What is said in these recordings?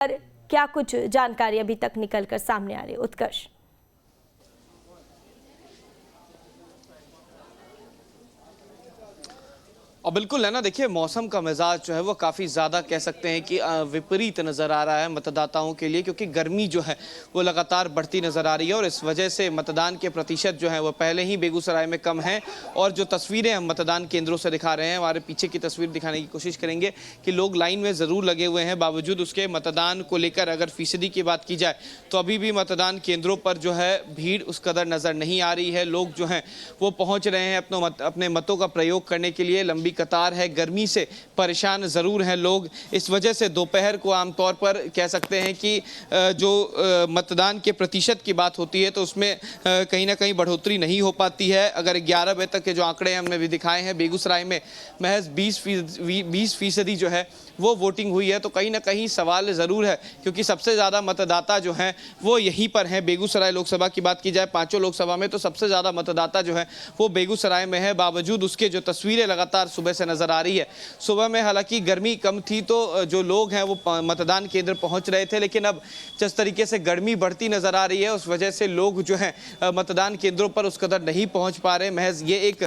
पर क्या कुछ जानकारी अभी तक निकल कर सामने आ रही है, उत्कर्ष? और बिल्कुल है ना, देखिए मौसम का मिजाज जो है वो काफ़ी ज़्यादा कह सकते हैं कि विपरीत नज़र आ रहा है मतदाताओं के लिए, क्योंकि गर्मी जो है वो लगातार बढ़ती नज़र आ रही है और इस वजह से मतदान के प्रतिशत जो है वो पहले ही बेगूसराय में कम है। और जो तस्वीरें हम मतदान केंद्रों से दिखा रहे हैं, हमारे पीछे की तस्वीर दिखाने की कोशिश करेंगे कि लोग लाइन में ज़रूर लगे हुए हैं, बावजूद उसके मतदान को लेकर अगर फीसदी की बात की जाए तो अभी भी मतदान केंद्रों पर जो है भीड़ उस कदर नज़र नहीं आ रही है। लोग जो हैं वो पहुँच रहे हैं अपने मतों का प्रयोग करने के लिए। लंबी कतार है, गर्मी से परेशान ज़रूर हैं लोग। इस वजह से दोपहर को आमतौर पर कह सकते हैं कि जो मतदान के प्रतिशत की बात होती है तो उसमें कहीं ना कहीं बढ़ोतरी नहीं हो पाती है। अगर 11 बजे तक के जो आंकड़े हमने भी दिखाए हैं, बेगूसराय में महज 20% जो है वो वोटिंग हुई है, तो कहीं ना कहीं सवाल ज़रूर है, क्योंकि सबसे ज़्यादा मतदाता जो हैं वो यहीं पर हैं। बेगूसराय लोकसभा की बात की जाए, 5 लोकसभा में, तो सबसे ज़्यादा मतदाता जो है वो बेगूसराय में है। बावजूद उसके जो तस्वीरें लगातार सुबह से नज़र आ रही है, सुबह में हालांकि गर्मी कम थी तो जो लोग हैं वो मतदान केंद्र पहुंच रहे थे, लेकिन अब जिस तरीके से गर्मी बढ़ती नज़र आ रही है उस वजह से लोग जो हैं मतदान केंद्रों पर उस कदर नहीं पहुँच पा रहे। महज ये एक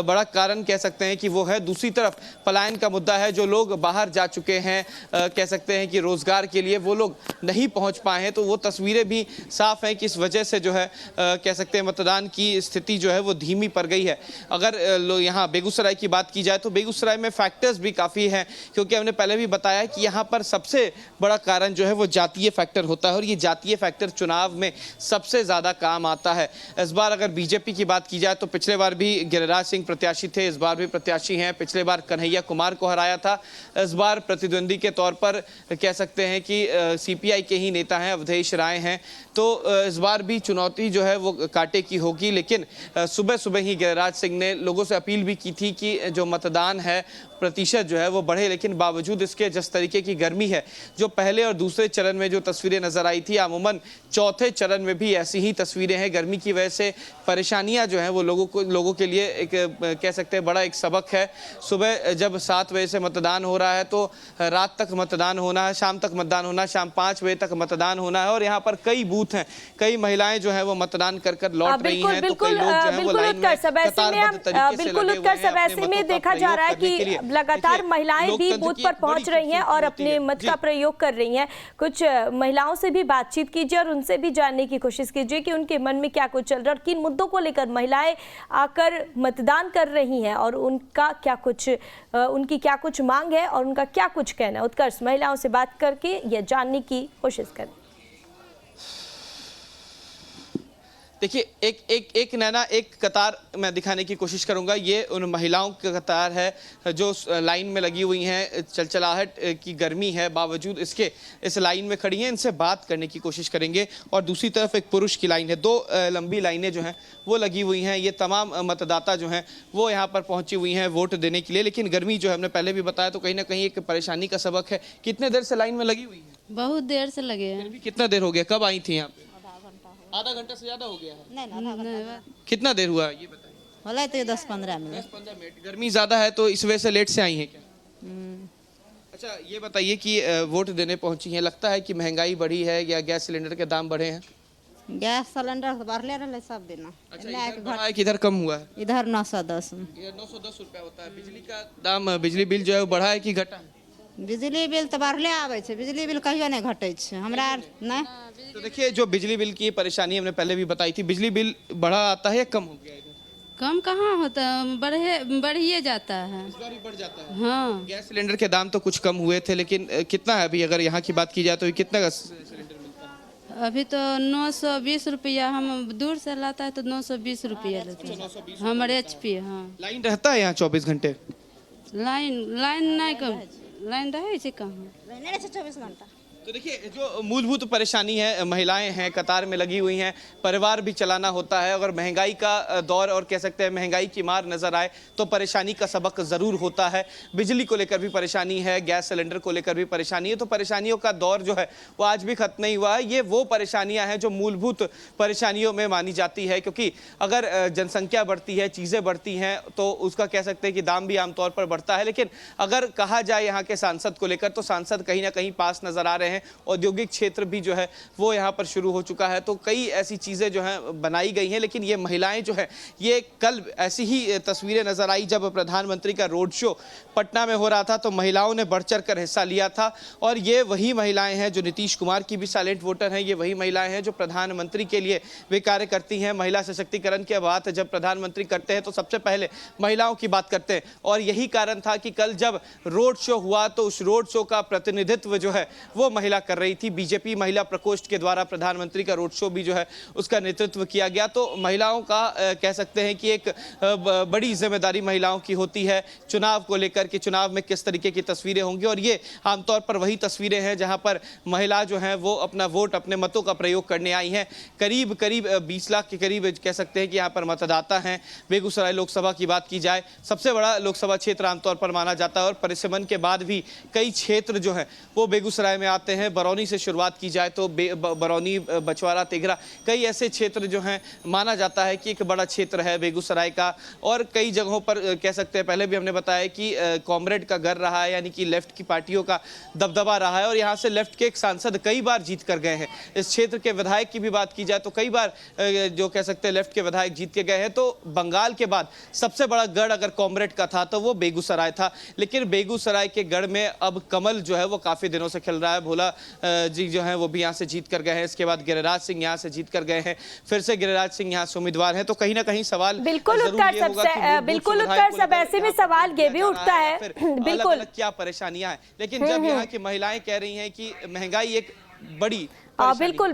बड़ा कारण कह सकते हैं कि वो है। दूसरी तरफ पलायन का मुद्दा है, जो लोग बाहर जा चुके हैं कह सकते हैं कि रोजगार के लिए, वो लोग नहीं पहुंच पाए हैं, तो वो तस्वीरें भी साफ हैं कि इस वजह से जो है कह सकते हैं मतदान की स्थिति जो है वो धीमी पड़ गई है। अगर यहाँ बेगूसराय की बात की जाए तो बेगूसराय में फैक्टर्स भी काफ़ी हैं, क्योंकि हमने पहले भी बताया कि यहाँ पर सबसे बड़ा कारण जो है वो जातीय फैक्टर होता है और ये जातीय फैक्टर चुनाव में सबसे ज़्यादा काम आता है। इस बार अगर बीजेपी की बात की जाए तो पिछले बार भी गिरिराज सिंह प्रत्याशी थे, इस बार भी प्रत्याशी हैं। पिछले बार कन्हैया कुमार को हराया था, इस बार प्रतिद्वंदी के तौर पर कह सकते हैं कि सीपीआई के ही नेता हैं, अवधेश राय हैं। तो इस बार भी चुनौती जो है वो कांटे की होगी, लेकिन सुबह सुबह ही गिरिराज सिंह ने लोगों से अपील भी की थी कि जो मतदान है प्रतिशत जो है वो बढ़े, लेकिन बावजूद इसके जिस तरीके की गर्मी है, जो पहले और दूसरे चरण में जो तस्वीरें नजर आई थी, अमूमन चौथे चरण में भी ऐसी ही तस्वीरें हैं। गर्मी की वजह से परेशानियां जो हैं वो लोगों के लिए एक कह सकते हैं बड़ा एक सबक है। सुबह जब 7 बजे से मतदान हो रहा है तो रात तक मतदान होना है, शाम तक मतदान होना है, शाम 5 बजे तक मतदान होना है, और यहाँ पर कई बूथ हैं, कई महिलाएं जो है वो मतदान कर लौट रही हैं, तो कई लोग जो है वो लाइन में कतारबद्ध तरीके से लगे हुए हैं। देखा जा रहा है कि लगातार महिलाएं भी बूथ पर पहुंच रही हैं और अपने मत का प्रयोग कर रही हैं। कुछ महिलाओं से भी बातचीत कीजिए और उनसे भी जानने की कोशिश कीजिए कि उनके मन में क्या कुछ चल रहा है और किन मुद्दों को लेकर महिलाएं आकर मतदान कर रही हैं और उनकी क्या कुछ मांग है और उनका क्या कुछ कहना है। उत्कर्ष महिलाओं से बात करके यह जानने की कोशिश करें। देखिए एक नैना एक कतार मैं दिखाने की कोशिश करूंगा। ये उन महिलाओं की कतार है जो लाइन में लगी हुई हैं, चलचलाहट की गर्मी है बावजूद इसके इस लाइन में खड़ी हैं, इनसे बात करने की कोशिश करेंगे। और दूसरी तरफ एक पुरुष की लाइन है, 2 लंबी लाइनें जो हैं वो लगी हुई हैं। ये तमाम मतदाता जो हैं वो यहाँ पर पहुंची हुई हैं वोट देने के लिए, लेकिन गर्मी जो है हमने पहले भी बताया तो कहीं ना कहीं एक परेशानी का सबक है। कितने देर से लाइन में लगी हुई है? बहुत देर से लगे हैं। कितना देर हो गया? कब आई थी यहाँ पे? आधा घंटा से ज्यादा हो गया है। नहीं, कितना देर हुआ ये बताइए? होला तो 10-15 मिनट। 10-15 मिनट। गर्मी ज्यादा है तो इस वजह से लेट से आई हैं क्या? अच्छा ये बताइए कि वोट देने पहुंची हैं, लगता है कि महंगाई बढ़ी है या गैस सिलेंडर के दाम बढ़े हैं? गैस सिलेंडर तो बढ़ले रहे सब दिन। अच्छा इधर बढ़ा है कि इधर कम हुआ है? इधर 910। इधर 910 रुपया होता है। बिजली का दाम, बिजली बिल जो है वो बढ़ा है कि घटा है? बिजली बिल तो बढ़ले आवे छे, बिजली बिल कहियो नहीं घटे छे हमरा नहीं। तो देखिए जो बिजली बिल की परेशानी हमने पहले भी बताई थी, बिजली बिल बढ़ा आता है या कम हो गया? कम कहाँ होता है, बढ़िए जाता है। इस बार भी बढ़ जाता है। हाँ गैस सिलेंडर के दाम तो कुछ कम हुए थे, लेकिन कितना है अभी? अगर यहाँ की बात की जाए तो कितना का सिलेंडर मिलता है? अभी तो 920 रुपया, हम दूर से लाता है तो 920 रुपया लेते हैं हमारे HP। हाँ लाइन रहता है यहाँ 24 घंटे? लाइन नहीं कम, लाइन रहे छे कहाँ? 24 घंटा। तो देखिए जो मूलभूत परेशानी है, महिलाएं हैं कतार में लगी हुई हैं, परिवार भी चलाना होता है। अगर महंगाई का दौर और कह सकते हैं महंगाई की मार नज़र आए तो परेशानी का सबक ज़रूर होता है। बिजली को लेकर भी परेशानी है, गैस सिलेंडर को लेकर भी परेशानी है, तो परेशानियों का दौर जो है वो आज भी ख़त्म नहीं हुआ है। ये वो परेशानियाँ हैं जो मूलभूत परेशानियों में मानी जाती है, क्योंकि अगर जनसंख्या बढ़ती है, चीज़ें बढ़ती हैं तो उसका कह सकते हैं कि दाम भी आमतौर पर बढ़ता है। लेकिन अगर कहा जाए यहाँ के सांसद को लेकर तो सांसद कहीं ना कहीं पास नज़र आ रहे हैं। हैं, औद्योगिक क्षेत्र भी जो है वो यहाँ पर शुरू हो चुका है। तो कई ऐसी चीज़ें जो हैं बनाई गई हैं, लेकिन ये महिलाएं जो है, ये कल ऐसी ही तस्वीरें नजर आई जब प्रधानमंत्री का रोड शो पटना में हो रहा था, तो महिलाओं ने बढ़ चढ़ कर हिस्सा लिया था। और ये वही महिलाएं हैं जो नीतीश कुमार की भी साइलेंट वोटर हैं, ये वही महिलाएं हैं जो प्रधानमंत्री के लिए वे कार्य करती हैं। महिला सशक्तिकरण की बात जब प्रधानमंत्री करते हैं तो सबसे पहले महिलाओं की बात करते हैं, और यही कारण था कि कल जब रोड शो हुआ तो उस रोड शो का प्रतिनिधित्व जो है वो महिला कर रही थी। बीजेपी महिला प्रकोष्ठ के द्वारा प्रधानमंत्री का रोड शो भी जो है उसका नेतृत्व किया गया। तो महिलाओं का कह सकते हैं कि एक बड़ी जिम्मेदारी महिलाओं की होती है चुनाव को लेकर कि चुनाव में किस तरीके की तस्वीरें होंगी, और ये आमतौर पर वही तस्वीरें हैं जहां पर महिला जो है वो अपना वोट, अपने मतों का प्रयोग करने आई हैं। करीब 20 लाख के करीब कह सकते हैं कि यहाँ पर मतदाता हैं। बेगूसराय लोकसभा की बात की जाए, सबसे बड़ा लोकसभा क्षेत्र आमतौर पर माना जाता है, और परिसीमन के बाद भी कई क्षेत्र जो हैं वो बेगूसराय में आते हैं। बरौनी से शुरुआत की जाए तो बरौनी, बछवाड़ा, तेघरा, कई ऐसे क्षेत्र जो हैं माना जाता है कि एक बड़ा क्षेत्र है बेगूसराय का। और कई जगहों पर कह सकते हैं, पहले भी हमने बताया कि कॉमरेड का घर रहा है, यानी कि लेफ्ट की पार्टियों का दबदबा रहा है, और यहाँ से लेफ्ट के एक सांसद कई बार जीत कर गए हैं। इस क्षेत्र के विधायक की भी बात की जाए तो कई बार जो कह सकते हैं लेफ्ट के विधायक जीत के गए हैं। तो बंगाल के बाद सबसे बड़ा गढ़ अगर कॉमरेड का था तो वो बेगूसराय था, लेकिन बेगूसराय के गढ़ में अब कमल जो है वो काफी दिनों से खिल रहा है। भोला जी जो है वो भी यहाँ से जीत कर गए हैं, इसके बाद गिरिराज सिंह यहाँ से जीत कर गए हैं, फिर से गिरिराज सिंह यहाँ से उम्मीदवार हैं। तो कहीं ना कहीं सवाल बिल्कुल उत्तर सब ऐसे में सवाल ये भी उठता है बिल्कुल क्या परेशानियां हैं, लेकिन जब यहाँ की महिलाएं कह रही हैं कि महंगाई एक बड़ी बिल्कुल।